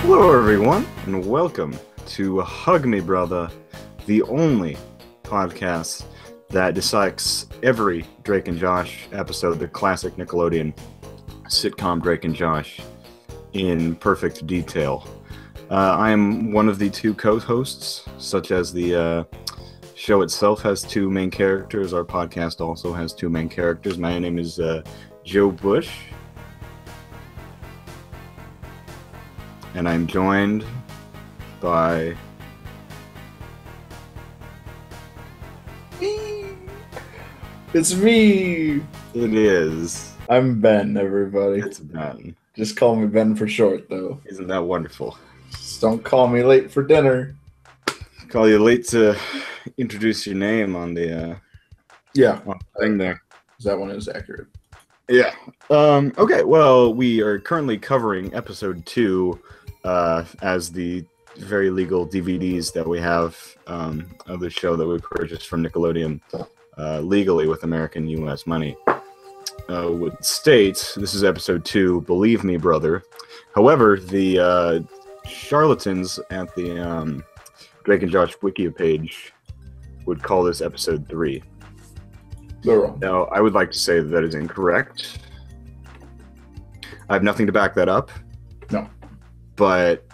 Hello, everyone, and welcome to Hug Me Brotha, the only podcast that dissects every Drake and Josh episode, the classic Nickelodeon sitcom Drake and Josh, in perfect detail. I am one of the two co-hosts, such as the show itself has two main characters. Our podcast also has two main characters. My name is Joe Bush. And I'm joined by... It's me! It is. I'm Ben, everybody. It's Ben. Just call me Ben for short, though. Isn't that wonderful? Just don't call me late for dinner. Call you late to introduce your name on the thing there. That one is accurate. Yeah. Okay, well, we are currently covering episode 2 as the very legal DVDs that we have of the show that we purchased from Nickelodeon legally with American U.S. money. Would state, this is episode 2, Believe Me, Brother. However, the charlatans at the Drake and Josh Wikia page would call this episode 3. They're wrong. Now, I would like to say that is incorrect. I have nothing to back that up. No. But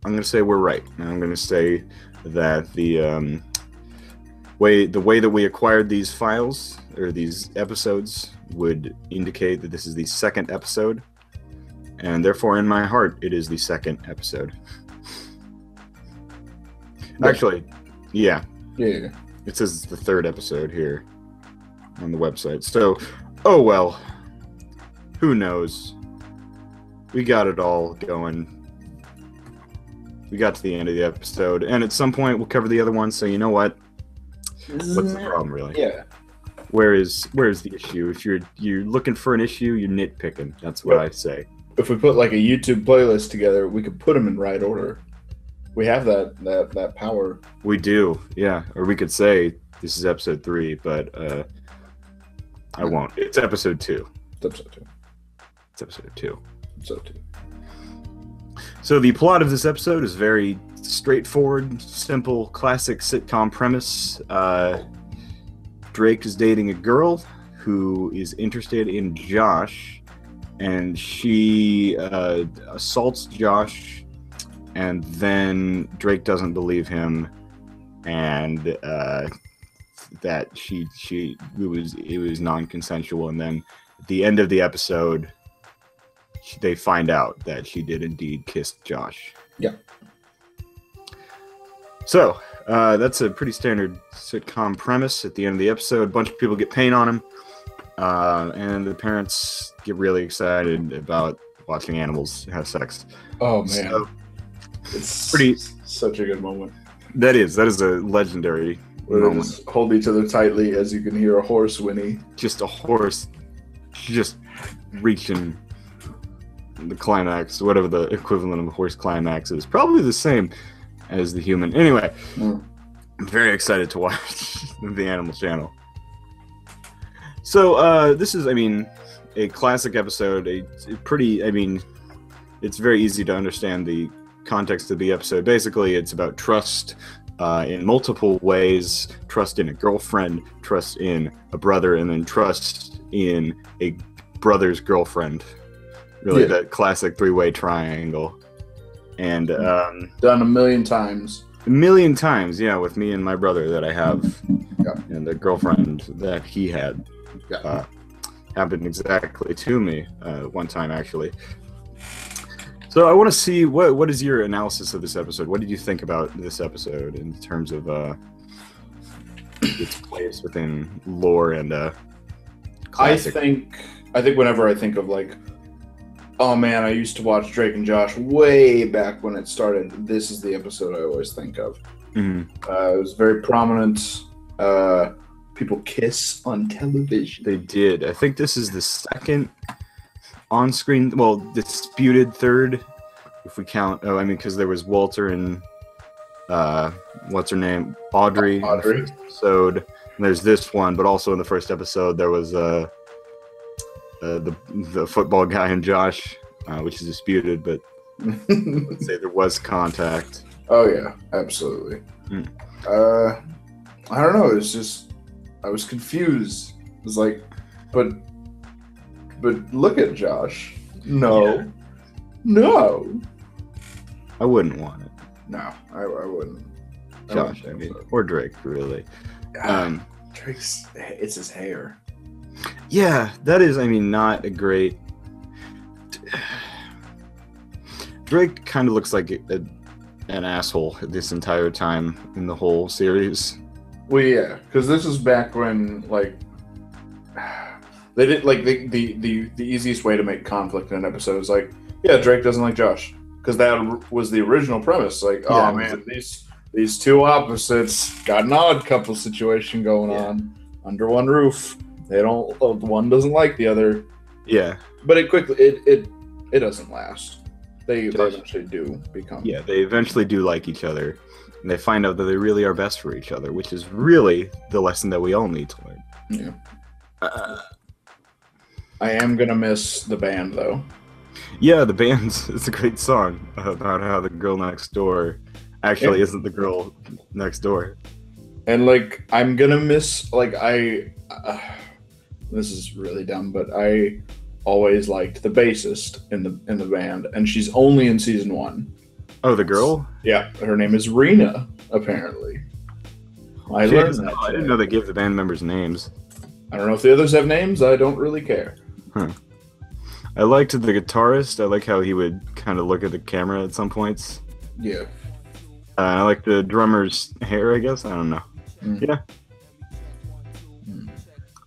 I'm going to say we're right. And I'm going to say that the way that we acquired these files, or these episodes, would indicate that this is the second episode. And therefore, in my heart, it is the second episode. Actually, yeah. Yeah. It says it's the third episode here on the website. So, oh well. Who knows? We got it all going. We got to the end of the episode, and at some point we'll cover the other one, so you know what? What's the problem, really? Yeah. Where's the issue? If you're looking for an issue, you're nitpicking. That's what I say. If we put like a YouTube playlist together, we could put them in right order. We have that power. We do, yeah. Or we could say this is episode 3, but I won't. It's episode 2. It's episode 2. It's episode 2. Episode 2. So the plot of this episode is very straightforward, simple, classic sitcom premise. Drake is dating a girl who is interested in Josh, and she assaults Josh, and then Drake doesn't believe him, and that it was non-consensual, and then at the end of the episode, they find out that she did indeed kiss Josh. Yeah. So, that's a pretty standard sitcom premise. At the end of the episode, a bunch of people get paint on him, and the parents get really excited about watching animals have sex. Oh, man. So, it's pretty such a good moment. That is a legendary Where they moment. just hold each other tightly as you can hear a horse whinny. Just a horse just reaching the climax, whatever the equivalent of a horse climax is. Probably the same as the human. Anyway, I'm very excited to watch the Animal Channel. So, this is, a classic episode. It's very easy to understand the context of the episode. Basically, it's about trust in multiple ways. Trust in a girlfriend, trust in a brother, and then trust in a brother's girlfriend. Really, that classic three-way triangle. And done a million times. A million times, yeah, with me and my brother that I have, Yeah. and the girlfriend that he had. Yeah. Happened exactly to me one time, actually. So I want to see what is your analysis of this episode? What did you think about this episode in terms of its place within lore and classic? I think whenever I think of like, oh man, I used to watch Drake and Josh way back when it started, this is the episode I always think of. Mm-hmm. It was very prominent. People kiss on television. They did. I think this is the second on-screen, well, disputed third, if we count. Oh, because there was Walter and what's her name, Audrey. Audrey. Episode. And there's this one, but also in the first episode there was the football guy and Josh, which is disputed, but Let's say there was contact. Oh yeah, absolutely. Mm. I don't know. It's just I was confused. It was like, but look at Josh. No, Yeah. no, I wouldn't want it. no. I wouldn't. Josh, I mean, or Drake, really. Drake's. It's his hair. Yeah, that is, I mean, not a great. Drake kind of looks like an asshole this entire time in the whole series. Well, yeah, because this is back when like they did like the easiest way to make conflict in an episode is like, yeah, Drake doesn't like Josh, because that was the original premise. Like, Yeah. oh man, these two opposites got an odd couple situation going Yeah. on under one roof. They don't. One doesn't like the other. Yeah, But it doesn't last. They Josh- eventually do become. yeah, they eventually do like each other, and they find out that they really are best for each other, which is really the lesson that we all need to learn. Yeah. I am gonna miss the band though. Yeah, the band's it's a great song about how the girl next door actually Yeah. isn't the girl next door. And like I'm gonna miss like this is really dumb, but I always liked the bassist in the band, and she's only in season 1. Oh, the girl? Yeah, her name is Rena. Apparently, I learned that. I didn't today. know they give the band members names. I don't know if the others have names. I don't really care. I liked the guitarist. I like how he would kind of look at the camera at some points. Yeah. I like the drummer's hair, I guess. I don't know. Mm. Yeah.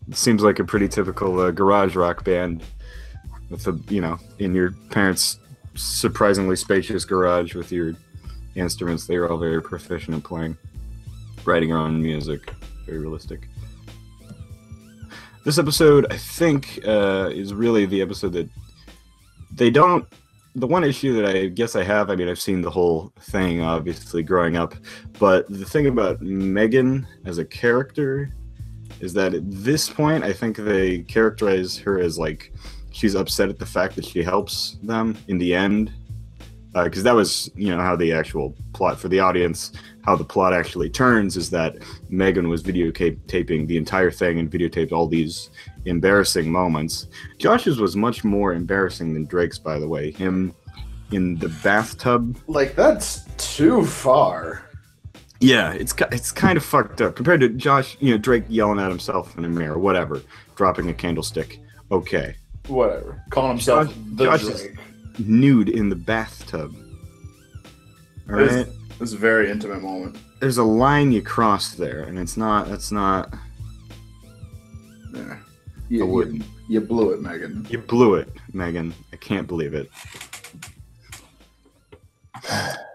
It seems like a pretty typical garage rock band with in your parents' surprisingly spacious garage with your instruments. They were all very proficient at playing, writing their own music. Very realistic. This episode, I think, is really the episode that they don't. The one issue that I guess I have, I mean, I've seen the whole thing, obviously, growing up, but the thing about Megan as a character is that at this point, I think they characterize her as, like, she's upset at the fact that she helps them in the end, because that was, how the actual plot for the audience, how the plot actually turns is that Megan was videotaping the entire thing and videotaped all these embarrassing moments. Josh's was much more embarrassing than Drake's, by the way. Him in the bathtub. Like that's too far. Yeah, it's kind of fucked up compared to Josh. Drake yelling at himself in the mirror, whatever, dropping a candlestick. Okay, Whatever. Calling himself the Josh is Drake. nude in the bathtub. All It was- right. It was a very intimate moment. There's a line you cross there, and that's not. Yeah. I wouldn't. You blew it, Megan. You blew it, Megan. I can't believe it.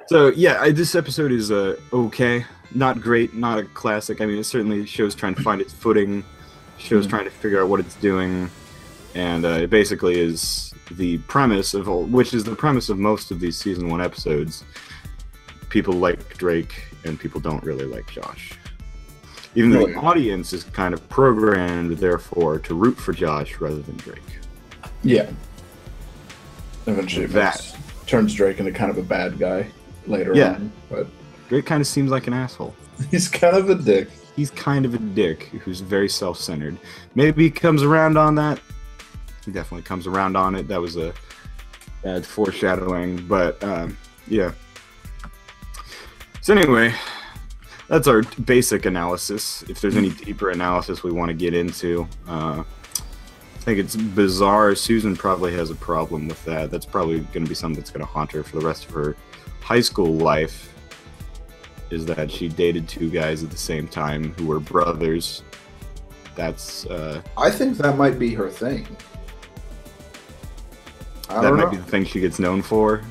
So yeah, this episode is okay, not great, not a classic. I mean, it certainly shows trying to find its footing, shows trying to figure out what it's doing, and it basically is the premise of which is the premise of most of these season 1 episodes. People like Drake, and people don't really like Josh. Even though the audience is kind of programmed, therefore, to root for Josh rather than Drake. Yeah. Eventually, That. turns Drake into kind of a bad guy later Yeah. on, but Drake kind of seems like an asshole. he's kind of a dick. He's kind of a dick who's very self-centered. Maybe he comes around on that. He definitely comes around on it. That was a bad foreshadowing, but yeah. So anyway, that's our basic analysis. If there's any deeper analysis we want to get into, I think it's bizarre. Susan probably has a problem with that. That's probably going to be something that's going to haunt her for the rest of her high school life, is that she dated 2 guys at the same time who were brothers. That's I think that might be her thing. I that don't might know. be the thing she gets known for.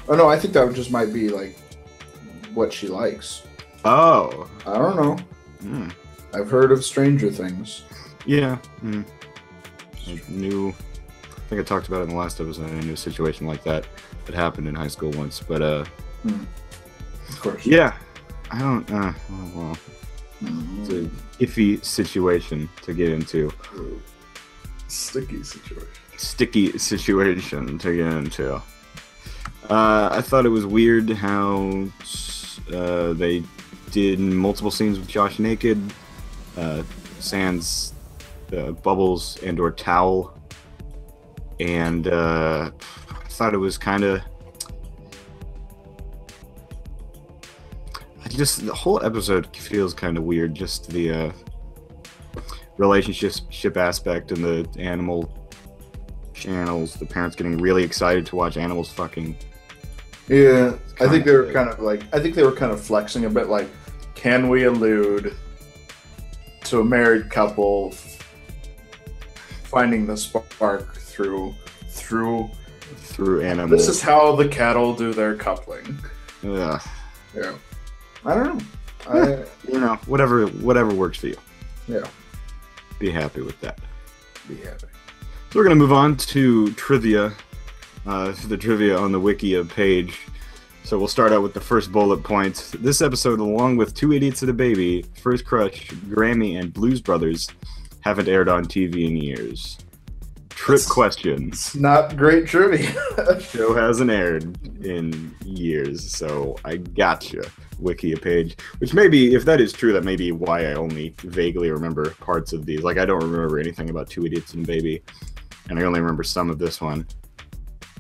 Oh no, I think that just might be like what she likes. Oh, I don't know. hmm. I've heard of Stranger Things. Yeah. I think I talked about it in the last episode. I knew a situation like that happened in high school once, but Of course. yeah, I don't. Well, Mhm. it's an iffy situation to get into. Sticky situation. Sticky situation to get into. I thought it was weird how they did multiple scenes with Josh naked, sans bubbles and or towel, and I thought it was kind of just the whole episode feels kind of weird. Just the relationship aspect and the animal channels, the parents getting really excited to watch animals fucking. Yeah, I think they were kind of flexing a bit, like, can we allude to a married couple finding the spark through animals. This is how the cattle do their coupling. Yeah. Yeah. I don't know. Whatever works for you. Yeah. Be happy with that. Be happy. So we're gonna move on to trivia. The trivia on the Wikia page. So we'll start out with the first bullet point. This episode, along with Two Idiots and a Baby, First Crush, Grammy, and Blues Brothers, haven't aired on TV in years. Trip questions. Not great trivia. Show hasn't aired in years, so I gotcha. Wikia page. Which maybe, if that is true, that may be why I only vaguely remember parts of these. Like, I don't remember anything about Two Idiots and a Baby, and I only remember some of this one.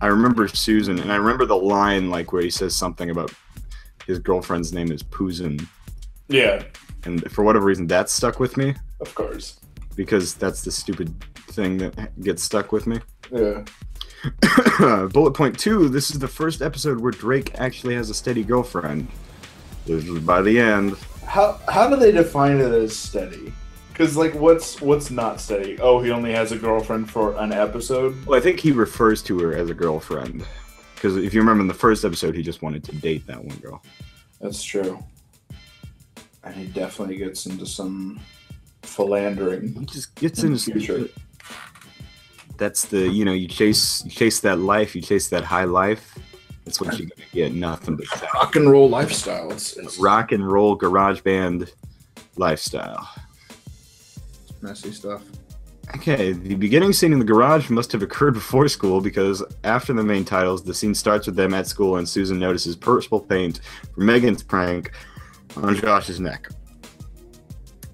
I remember Susan, and I remember the line, like, where he says something about his girlfriend's name is Pusan. Yeah. And for whatever reason, that stuck with me. Of course. Because that's the stupid thing that gets stuck with me. Yeah. Bullet point 2, this is the first episode where Drake actually has a steady girlfriend. This is by the end. How do they define it as steady? Because, like, what's not steady? Oh, he only has a girlfriend for an episode? Well, I think he refers to her as a girlfriend. Because if you remember in the first episode, he just wanted to date that one girl. That's true. And he definitely gets into some philandering. He just gets into future. That's the, you chase that life, you chase that high life. That's what you're gonna get. Nothing but that. Rock and roll lifestyle. It's rock and roll garage band lifestyle. Messy stuff. Okay, the beginning scene in the garage must have occurred before school because after the main titles, the scene starts with them at school and Susan notices purple paint from Megan's prank on Josh's neck.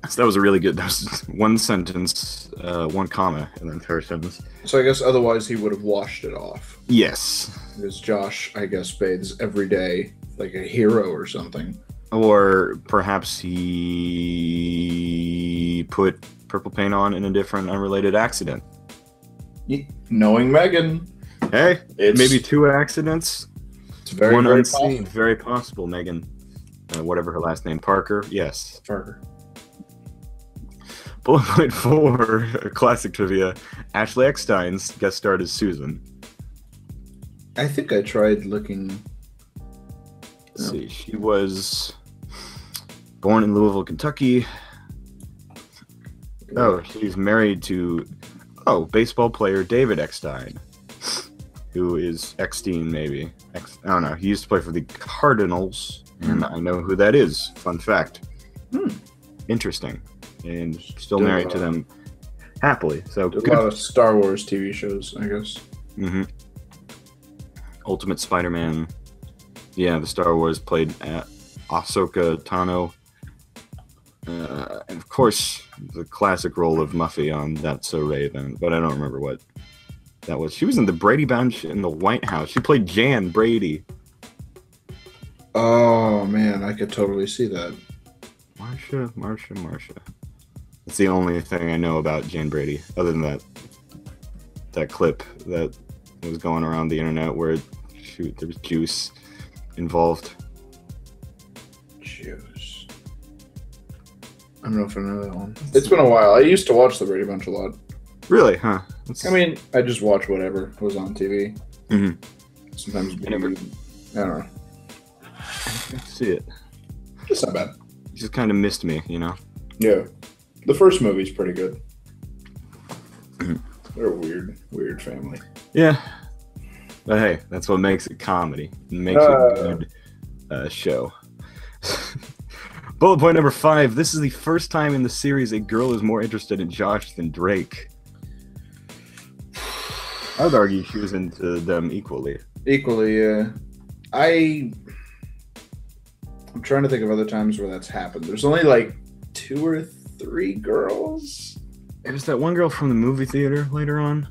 So that was that was one sentence, one comma, and then third sentence. So I guess otherwise he would have washed it off. Yes. Because Josh, I guess, bathes every day like a hero or something. Or perhaps he put purple paint on in a different unrelated accident. Knowing Megan. Hey, maybe 2 accidents. It's very, one very unseen. possible. Very possible, Megan. Whatever her last name. Parker? Yes. Parker. Bullet point 4, classic trivia. Ashley Eckstein's guest starred as Susan. I think I tried looking. Let's see. She was born in Louisville, Kentucky. Oh, she's married to baseball player David Eckstein, who is Eckstein maybe. I don't know. He used to play for the Cardinals, and I know who that is. Fun fact. Interesting. And still married to them happily. So a lot of Star Wars TV shows, I guess. Mm-hmm. Ultimate Spider-Man. Yeah, the Star Wars played at Ahsoka Tano. And of course, the classic role of Muffy on That's So Raven, but I don't remember what that was. She was in the Brady Bunch in the White House. She played Jan Brady. Oh, man, I could totally see that. Marsha. That's the only thing I know about Jan Brady, other than that clip that was going around the internet where there was juice involved. Juice. I don't know if I know that one. It's been a while. I used to watch the Brady Bunch a lot. Really? Huh? I mean, I just watch whatever was on TV. Mm-hmm. Sometimes I don't know. I see it. It's not bad. You just kind of missed me, Yeah. The first movie's pretty good. They're a weird family. Yeah. But hey, that's what makes it comedy. It makes it a good show. Bullet point number 5. This is the first time in the series a girl is more interested in Josh than Drake. I would argue she was into them equally. Equally, yeah. I'm trying to think of other times where that's happened. There's only like 2 or 3 girls. It was that one girl from the movie theater later on.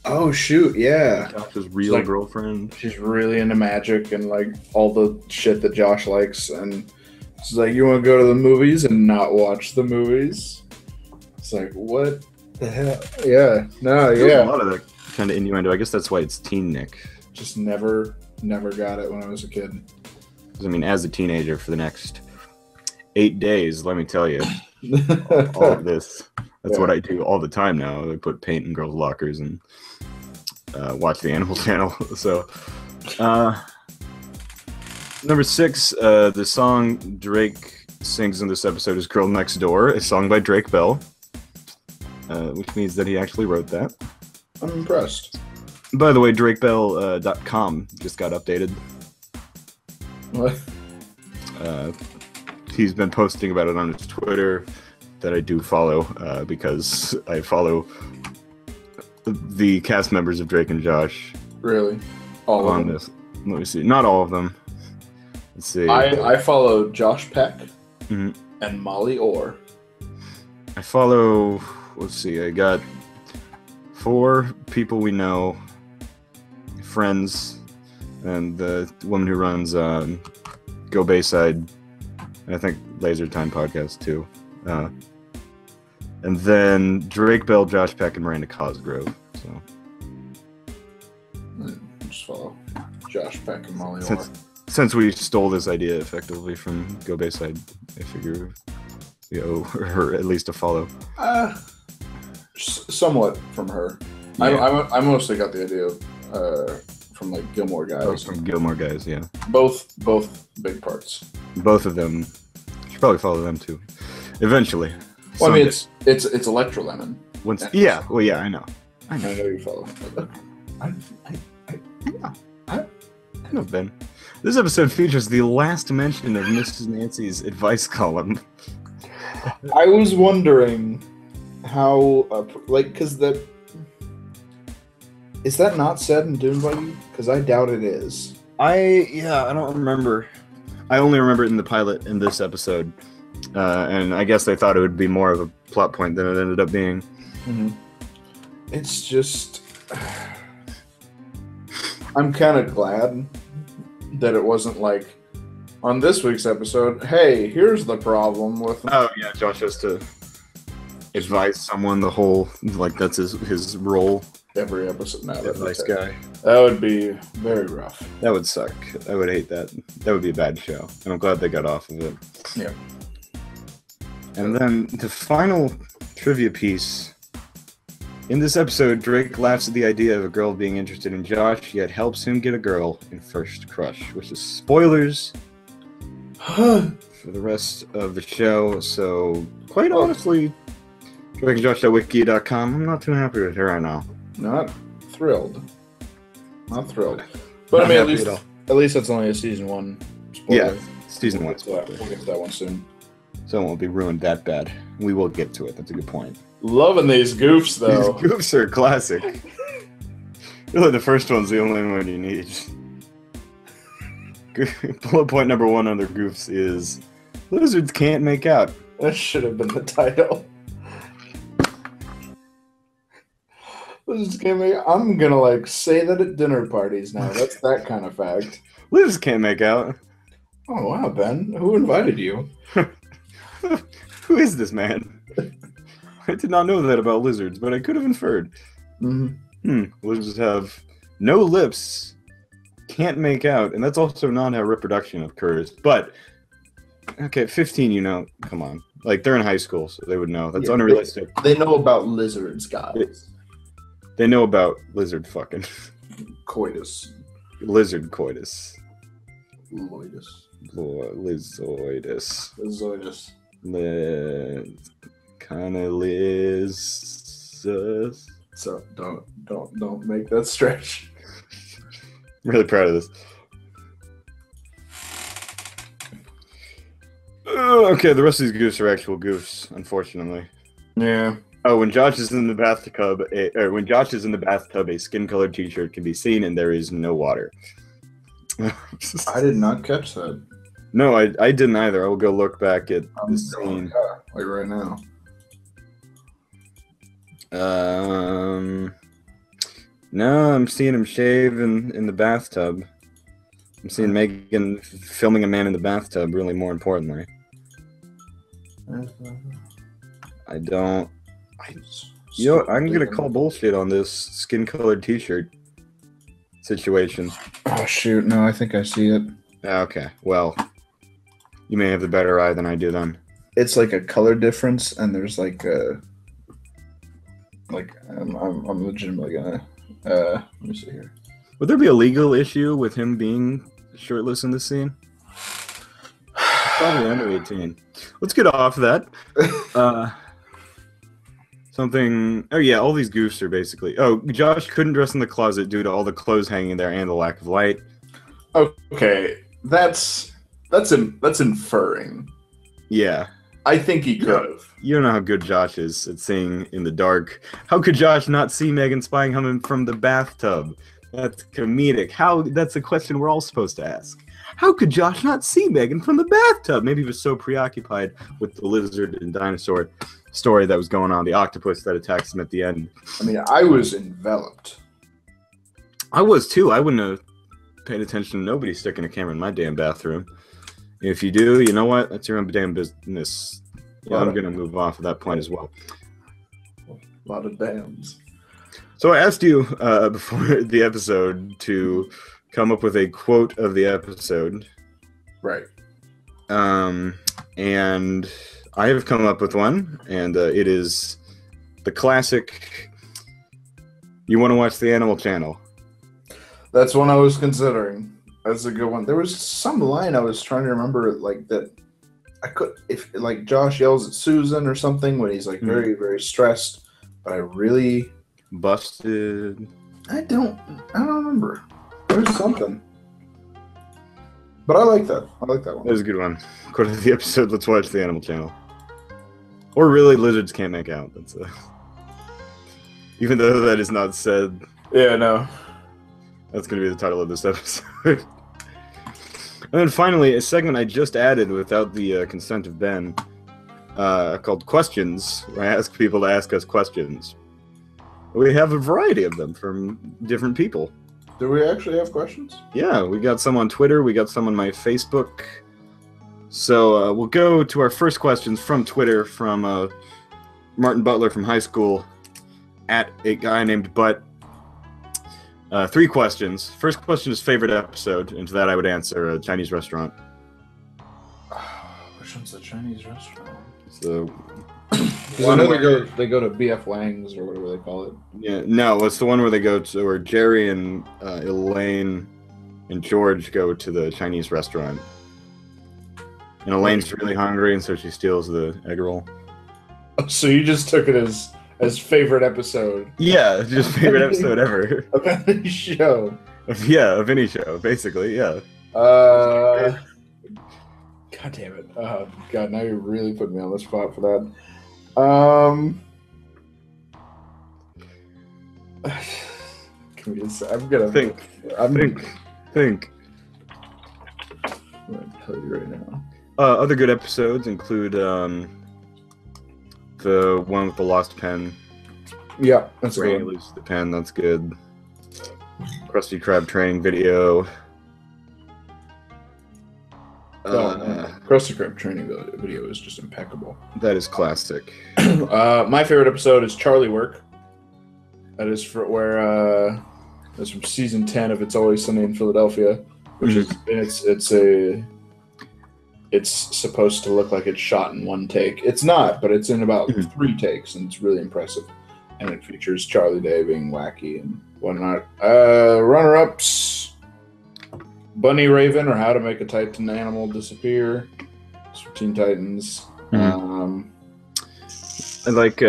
Oh shoot, yeah. Josh's real girlfriend. She's really into magic and like all the shit that Josh likes, and she's like, "You want to go to the movies and not watch the movies?" It's like, what the hell? Yeah, no, There's yeah. a lot of that kind of innuendo. I guess that's why it's TeenNick. Just never got it when I was a kid. I mean, as a teenager, for the next 8 days, let me tell you, all of this. That's what I do all the time now. I put paint in girls' lockers and watch the Animal Channel. So, number 6, the song Drake sings in this episode is "Girl Next Door," a song by Drake Bell, which means that he actually wrote that. I'm impressed. By the way, DrakeBell.com just got updated. What? He's been posting about it on his Twitter that I do follow because I follow the cast members of Drake and Josh. Really? All on of them? This. Let me see. Not all of them. Let's see. I follow Josh Peck Mhm. and Molly Orr. I follow. Let's see. I got 4 people we know, friends, and the woman who runs Go Bayside, and I think Laser Time podcast too. And then Drake Bell, Josh Peck, and Miranda Cosgrove. So Just follow Josh Peck and Molly Orr. since we stole this idea effectively from Go Bayside, I figure we owe her at least a follow. Somewhat from her. Yeah. I mostly got the idea from like Gilmore Guys. Oh, from Gilmore Guys, yeah. Both big parts. Both of them. You should probably follow them too. Eventually. Well, I mean, it's Electra Lemon. Yeah. Well, yeah, I know. I know you follow. I know, Ben. This episode features the last mention of Mrs. Nancy's advice column. I was wondering how, because is that not said in Dune Buggy? Because I doubt it is. I don't remember. I only remember it in the pilot in this episode. And I guess they thought it would be more of a plot point than it ended up being. Mm-hmm. It's just... I'm kind of glad that it wasn't like, on this week's episode, hey, here's the problem with... Oh, yeah, Josh has to advise someone the whole... Like, that's his role. Every episode now. Advice guy. That would be very rough. That would suck. I would hate that. That would be a bad show. And I'm glad they got off of it. Yeah. And then the final trivia piece. In this episode, Drake laughs at the idea of a girl being interested in Josh, yet helps him get a girl in First Crush, which is spoilers for the rest of the show. So, quite honestly, DrakeandJosh.wiki.com, I'm not too happy with her right now. Not thrilled. But I mean, at least that's only a season 1 spoiler. Yeah, season 1 spoiler. We'll get to that one soon. So it won't be ruined that bad. We will get to it. That's a good point. Loving these goofs, though. These goofs are classic. Really, the first one's the only one you need. Bullet point number 1 on their goofs is lizards can't make out. That should have been the title. Lizards can't make out. I'm gonna say that at dinner parties now. That's that kind of fact. Lizards can't make out. Oh wow, Ben. Who invited you? Who is this man? I did not know that about lizards, but I could have inferred. Mm-hmm. Lizards have no lips, can't make out, and that's also not how reproduction occurs. But, okay, 15, come on. Like, they're in high school, so they would know. That's unrealistic. They know about lizards, guys. They know about lizard fucking. Coitus. Lizard coitus. Loidus. Lizoidus. Zoidus. Kinda Liz. So don't make that stretch. I'm really proud of this. Okay, the rest of these goofs are actual goofs, unfortunately. Yeah. Oh, when Josh is in the bathtub, when Josh is in the bathtub, a skin-colored T-shirt can be seen, and there is no water. I did not catch that. No, I didn't either. I will go look back at the scene. Like right now. No, I'm seeing him shave in the bathtub. I'm seeing Megan filming a man in the bathtub, really, more importantly. I'm going to call bullshit on this skin-colored T-shirt situation. Oh, shoot. No, I think I see it. Okay, well, you may have the better eye than I do then. It's like a color difference, and there's like a... Like, I'm legitimately gonna... let me see here. Would there be a legal issue with him being shirtless in this scene? Probably under 18. Let's get off that. Oh yeah, all these goofs are basically... Oh, Josh couldn't dress in the closet due to all the clothes hanging there and the lack of light. Okay, that's inferring. Yeah. I think he could have. You don't know how good Josh is at seeing in the dark. How could Josh not see Megan spying him from the bathtub? That's comedic. That's a question we're all supposed to ask. How could Josh not see Megan from the bathtub? Maybe he was so preoccupied with the lizard and dinosaur story that was going on, the octopus that attacks him at the end. I mean, I was enveloped. I was too. I wouldn't have paid attention to nobody sticking a camera in my damn bathroom. If you do, you know what? That's your own damn business. Yeah, I'm going to move off at that point as well. A lot of dams. So I asked you before the episode to come up with a quote of the episode. Right. And I have come up with one, and it is the classic, you want to watch the Animal Channel. That's one I was considering. That's a good one. There was some line I was trying to remember, like that I could, if like Josh yells at Susan or something when he's like very, very stressed, but I really busted. I don't remember. There's something. But I like that. I like that one. That was a good one. According to the episode, let's watch the Animal Channel. Or really, lizards can't make out. That's even though that is not said. Yeah, no. That's going to be the title of this episode. And then finally, a segment I just added without the consent of Ben, called Questions, where I ask people to ask us questions. We have a variety of them from different people. Do we actually have questions? Yeah, we got some on Twitter, we got some on my Facebook. So we'll go to our first questions from Twitter, from Martin Butler from high school, at a guy named Butt. 3 questions. First question is favorite episode, and to that I would answer a Chinese restaurant. Which one's the Chinese restaurant? It's the one where they go to BF Wang's or whatever they call it. Yeah, no, it's the one where they go to, where Jerry and Elaine and George go to the Chinese restaurant. And Elaine's really hungry, and so she steals the egg roll. Oh, so you just took it as favorite episde. Yeah, just favorite episode ever. Of any show. Yeah, of any show, basically, yeah. God damn it. Oh, God, now you're really putting me on the spot for that. Can we just... I'm gonna... Think. I'm gonna tell you right now. Other good episodes include the one with the lost pen. Yeah, that's where good. he loses the pen. That's good. Krusty Krab training video. Krusty Krab training video is just impeccable. That is classic. My favorite episode is Charlie Work. That is that's from season 10 of It's Always Sunny in Philadelphia, which is it's supposed to look like it's shot in one take. It's not, but it's in about 3 takes, and it's really impressive. And it features Charlie Day being wacky and whatnot. Runner-ups: Bunny Raven, or How to Make a Titan Animal Disappear. It's from Teen Titans. I like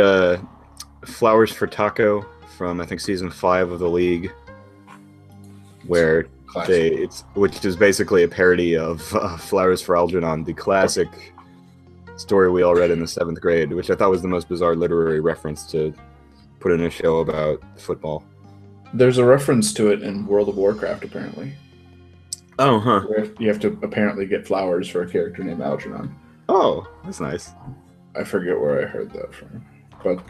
Flowers for Taco from, I think, season 5 of The League, where which is basically a parody of Flowers for Algernon, the classic story we all read in the 7th grade, which I thought was the most bizarre literary reference to put in a show about football. There's a reference to it in World of Warcraft, apparently. Oh, huh. Where you have to apparently get flowers for a character named Algernon. Oh, that's nice. I forget where I heard that from. But,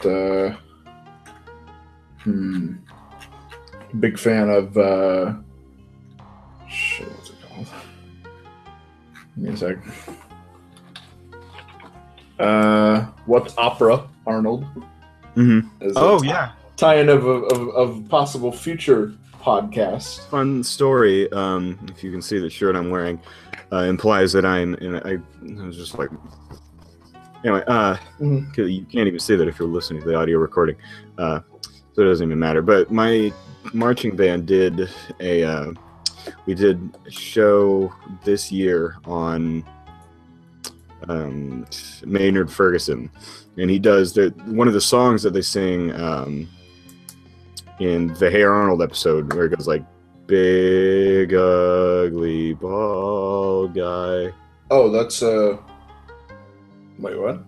big fan of, shit, what's it called? Give me a sec. What Opera, Arnold? Mm-hmm. Oh, yeah. Tie-in of possible future podcasts. Fun story. If you can see the shirt I'm wearing, implies that I was just like. Anyway, you can't even see that if you're listening to the audio recording, so it doesn't even matter. But my marching band did we did a show this year on Maynard Ferguson, and he does one of the songs that they sing in the Hey Arnold episode, where it goes like, "Big ugly bald guy." Oh, that's wait, what?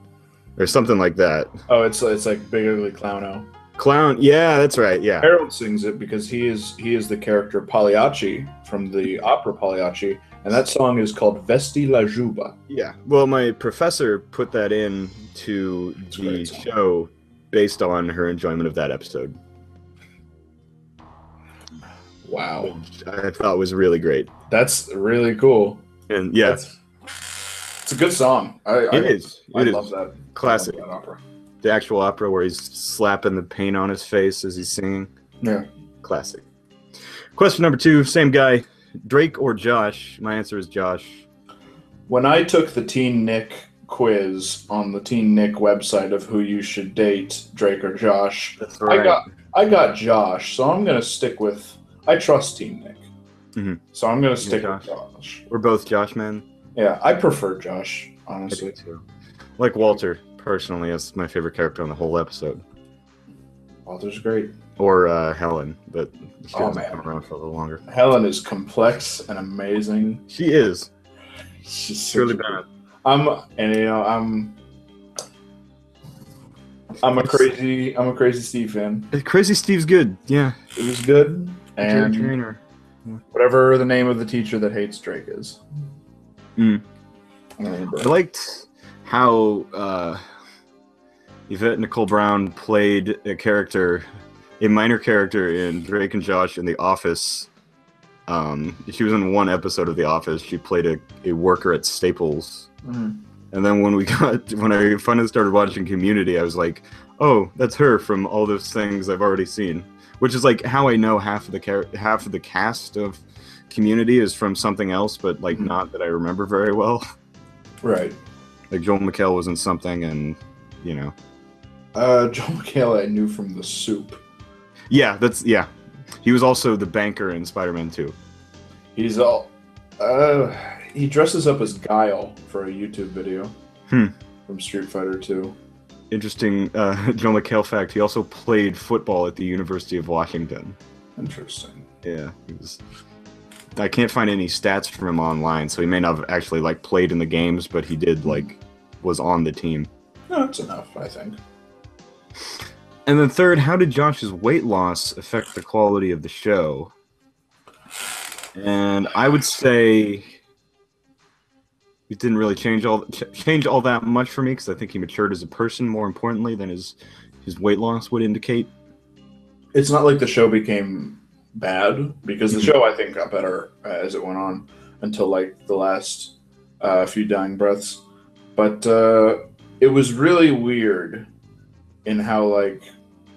Or something like that. Oh, it's like Big Ugly Clowno. Clown, yeah, that's right, yeah. Harold sings it because he is the character Pagliacci from the opera Pagliacci, and that song is called Vesti la Juba. Yeah, well, my professor put that in to the show based on her enjoyment of that episode. Wow. Which I thought was really great. That's really cool. And yeah. It's a good song. I love that. Classic. I love that opera. The actual opera where he's slapping the paint on his face as he's singing. Yeah. Classic. Question number 2, same guy. Drake or Josh? My answer is Josh. When I took the TeenNick quiz on the TeenNick website of who you should date, Drake or Josh, that's right. I got Josh, so I'm going to stick with... I trust TeenNick. Mm-hmm. So I'm going to stick with Josh. We're both Josh men. Yeah, I prefer Josh, honestly. I do too. Like Walter, personally, that's my favorite character on the whole episode. Walter's great. Or Helen, but she hasn't come around for a little longer. Helen is complex and amazing. She is. She's really bad. I'm a crazy Steve fan. Crazy Steve's good, yeah. It was good. And trainer. Whatever the name of the teacher that hates Drake is. I liked how Yvette Nicole Brown played a minor character in Drake and Josh in The Office. She was in one episode of The Office. She played a worker at Staples. Mm-hmm. And then when I finally started watching Community, I was like, oh, that's her from all those things I've already seen. Which is like how I know half of the cast of Community is from something else, but like not that I remember very well. Right. Like Joel McHale was in something, and Joel McHale I knew from The Soup. Yeah, he was also the banker in Spider-Man 2. He's all he dresses up as Guile for a YouTube video from Street Fighter 2. Interesting Joel McHale fact, he also played football at the University of Washington. Interesting. Yeah, I can't find any stats from him online, so he may not have actually like played in the games, but he did was on the team. No, that's enough, I think. And then third, how did Josh's weight loss affect the quality of the show? And I would say it didn't really change all that much for me, because I think he matured as a person more importantly than his weight loss would indicate. It's not like the show became bad, because the show I think got better as it went on until like the last few dying breaths. But it was really weird in how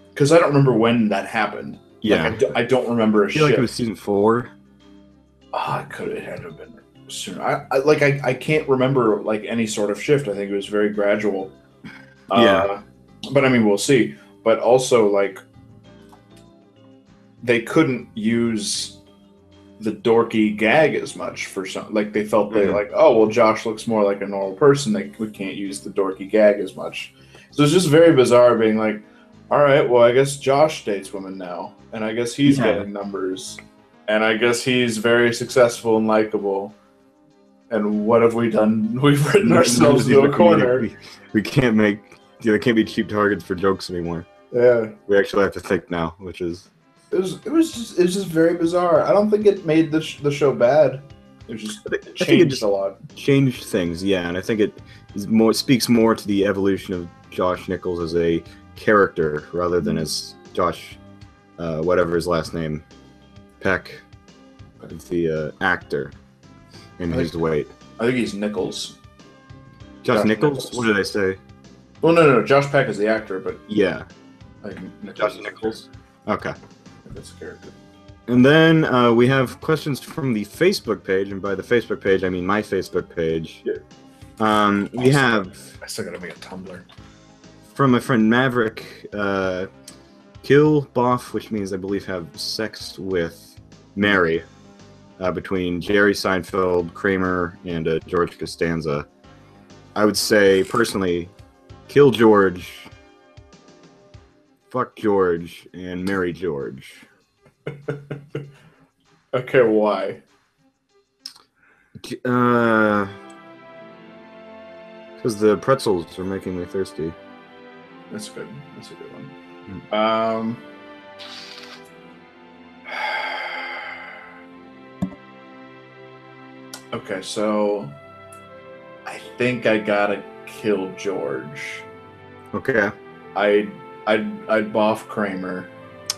because I don't remember when that happened. Yeah, I don't remember a shit. Like it was season 4. It had to have been soon. I can't remember any sort of shift. I think it was very gradual. Yeah, but I mean we'll see. But also they couldn't use the dorky gag as much for some. They felt Josh looks more like a normal person. We can't use the dorky gag as much. So it's just very bizarre being like, all right, well, I guess Josh dates women now, and I guess he's getting numbers, and I guess he's very successful and likable, And what have we done? We've written ourselves into a corner. We can't make. There can't be cheap targets for jokes anymore. Yeah. We actually have to think now, which is. It was just very bizarre. I don't think it made the show bad. It just changed a lot. Changed things, yeah, and I think it speaks more to the evolution of Josh Nichols as a character rather than as Josh, whatever his last name, Peck, the actor, and his weight. I think he's Nichols. Josh Nichols? What did I say? Well, no. Josh Peck is the actor, but yeah, Josh Nichols. Okay. That's a character. And then we have questions from the Facebook page, and by the Facebook page, I mean my Facebook page. Yeah. We have... I still gotta make a Tumblr. From my friend Maverick, kill Boff, which means I believe have sex with Mary, between Jerry Seinfeld, Kramer, and George Costanza. I would say, personally, kill George... Fuck George and marry George. Okay, why? Because the pretzels are making me thirsty. That's good. That's a good one. Okay, so I think I gotta kill George. Okay. I'd boff Kramer.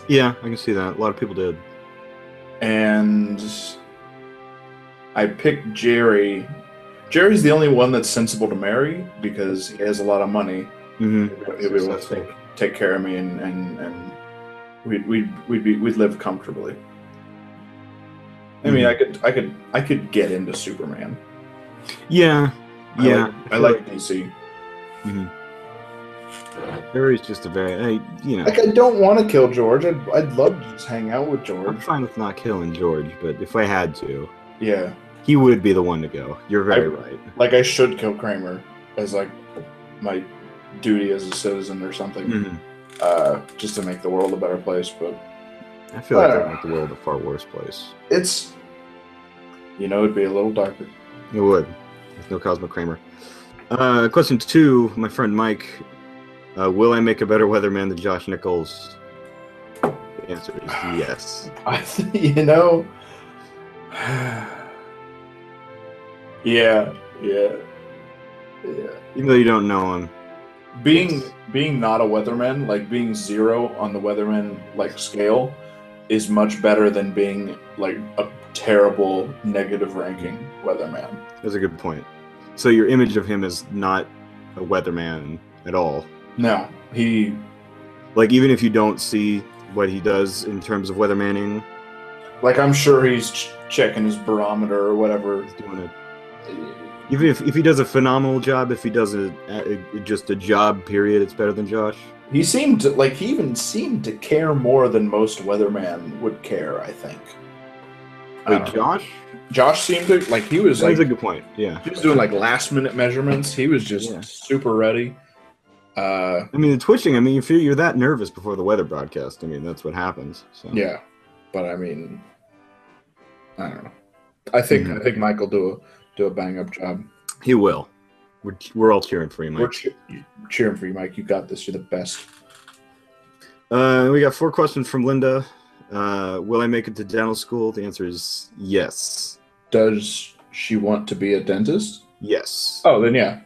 Yeah, I can see that. A lot of people did. And I picked Jerry. Jerry's the only one that's sensible to marry because he has a lot of money. Mm-hmm. He'll be able to take care of me, and we'd live comfortably. I mean, I could get into Superman. Yeah, I like DC. Mm-hmm. Jerry's just a very, Like, I don't want to kill George. I'd love to just hang out with George. I'm fine with not killing George, but if I had to, yeah, he would be the one to go. You're very right. Like, I should kill Kramer as like my duty as a citizen or something, just to make the world a better place. But I feel like that would make the world a far worse place. It's, it'd be a little darker. It would. There's no Cosmo Kramer. Question 2, my friend Mike. Will I make a better weatherman than Josh Nichols? The answer is yes. Yeah. Even though you don't know him. Being not a weatherman, like being 0 on the weatherman like scale, is much better than being like a terrible negative ranking weatherman. That's a good point. So your image of him is not a weatherman at all. No, like, even if you don't see what he does in terms of weathermanning, like, I'm sure he's checking his barometer or whatever. He's doing it. Even if he does a phenomenal job, if he does just a job period, it's better than Josh. He even seemed to care more than most weatherman would care, I think. Wait, Josh? Josh seemed to, like, he was That's a good point, yeah. He was doing, like, last-minute measurements. He was just super ready. I mean, the twitching, you feel you're that nervous before the weather broadcast. That's what happens. So. Yeah, but I don't know. I think Mike will do a bang-up job. He will. We're all cheering for you, Mike. We're cheering for you, Mike. You got this. You're the best. We got 4 questions from Linda. Will I make it to dental school? The answer is yes. Does she want to be a dentist? Yes. Oh, then yeah.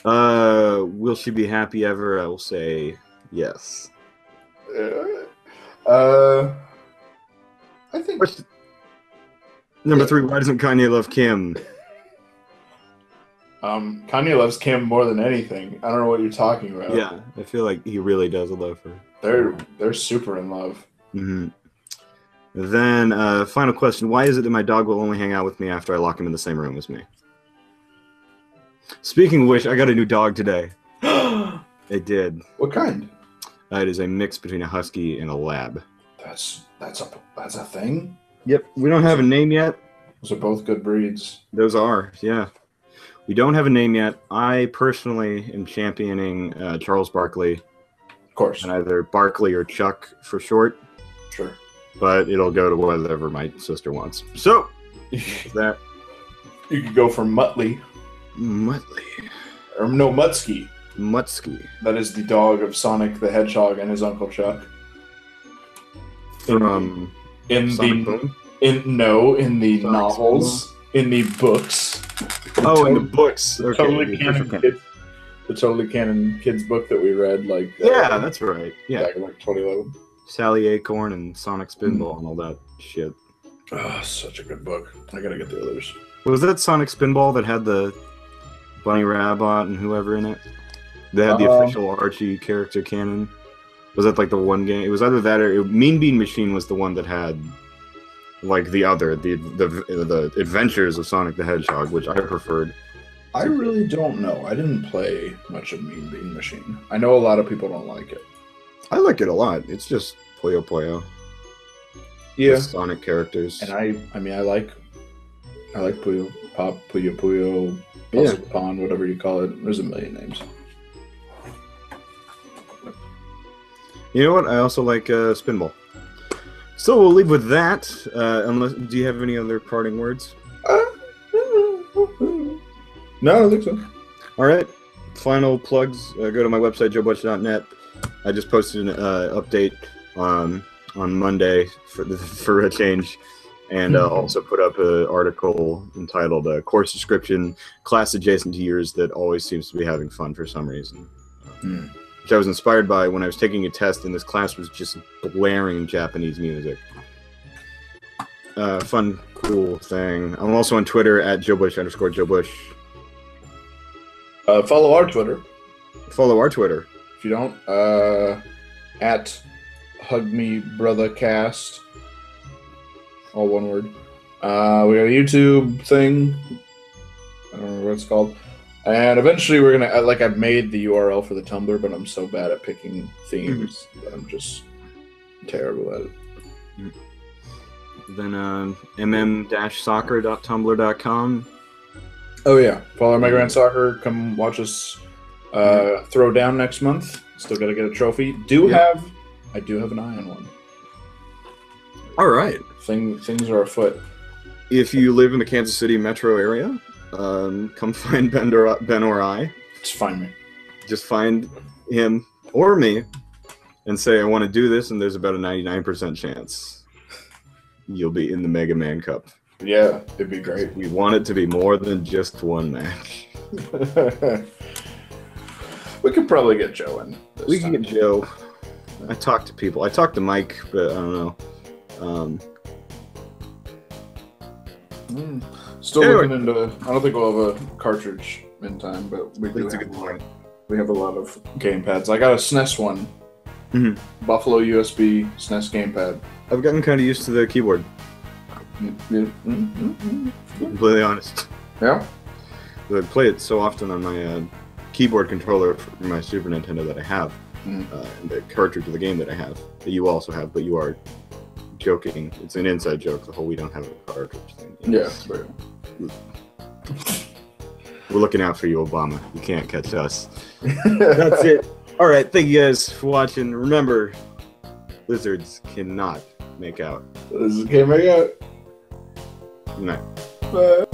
Will she be happy ever? I will say yes. I think. Number 3, why doesn't Kanye love Kim? Kanye loves Kim more than anything. I don't know what you're talking about. Yeah, I feel like he really does love her. They're super in love. Mm-hmm. Then, final question. Why is it that my dog will only hang out with me after I lock him in the same room as me? Speaking of which, I got a new dog today. It did. What kind? It is a mix between a husky and a lab. That's a thing? Yep. We don't have a name yet. Those are both good breeds. Those are, yeah. We don't have a name yet. I personally am championing Charles Barkley. Of course. And either Barkley or Chuck for short. Sure. But it'll go to whatever my sister wants. So, that. You could go for Muttley. Muttley. Or no, Mutsky. Mutsky. That is the dog of Sonic the Hedgehog and his Uncle Chuck. From in Sonic the Boom? in the Sonic novels, in the books. In the books. Okay. The Totally Canon Kids book that we read, like that's right. Yeah, back in like 2011. Sally Acorn and Sonic Spinball and all that shit. Oh, such a good book. I gotta get the others. Was that Sonic Spinball that had the Bunny Rabbit and whoever in it? They had the official Archie character canon. Was that like the one game? It was either that or Mean Bean Machine was the one that had like the Adventures of Sonic the Hedgehog, which I preferred. I really don't know. I didn't play much of Mean Bean Machine. I know a lot of people don't like it. I like it a lot. It's just Puyo Puyo. Yeah. With Sonic characters. And I like Puyo Pop, Puyo Puyo, Puzzle Pond, whatever you call it. There's a million names. You know what? I also like Spinball. So we'll leave with that. Do you have any other parting words? No, I don't think so. All right. Final plugs. Go to my website, joebutch.net. I just posted an update on Monday for a change, and also put up an article entitled "Course Description: Class Adjacent to Yours That Always Seems to Be Having Fun for Some Reason." Which I was inspired by when I was taking a test, and this class was just blaring Japanese music. Fun, cool thing. I'm also on Twitter at @JoeBush_JoeBush. Follow our Twitter. Follow our Twitter. If you don't, at Me Brotha Cast. All one word. We got a YouTube thing. I don't know what it's called. And eventually we're going to, I've made the URL for the Tumblr, but I'm so bad at picking themes that I'm just terrible at it. Then mm-soccer.tumblr.com. Oh yeah, follow Mega Man Soccer. Come watch us throw down next month. Still got to get a trophy. I do have an eye on one. All right. Things are afoot. If you live in the Kansas City metro area, come find Ben or I. Just find me. Just find him or me and say, I want to do this, and there's about a 99% chance you'll be in the Mega Man Cup. Yeah, it'd be great. We want it to be more than just one match. We could probably get Joe in. We can get Joe. I talked to people. I talked to Mike, but I don't know. Still looking into. I don't think we'll have a cartridge in time, but we do. That's a good point. We have a lot of gamepads. I got a SNES one. Buffalo USB SNES gamepad. I've gotten kind of used to the keyboard. Completely honest. Yeah. I play it so often on my keyboard controller for my Super Nintendo that I have, and the cartridge of the game that I have, that you also have, but you are joking. It's an inside joke, the whole we don't have a cartridge thing. Yeah. We're looking out for you, Obama. You can't catch us. That's it. All right, thank you guys for watching. Remember, lizards cannot make out. Lizards can't make out. Good night. Bye.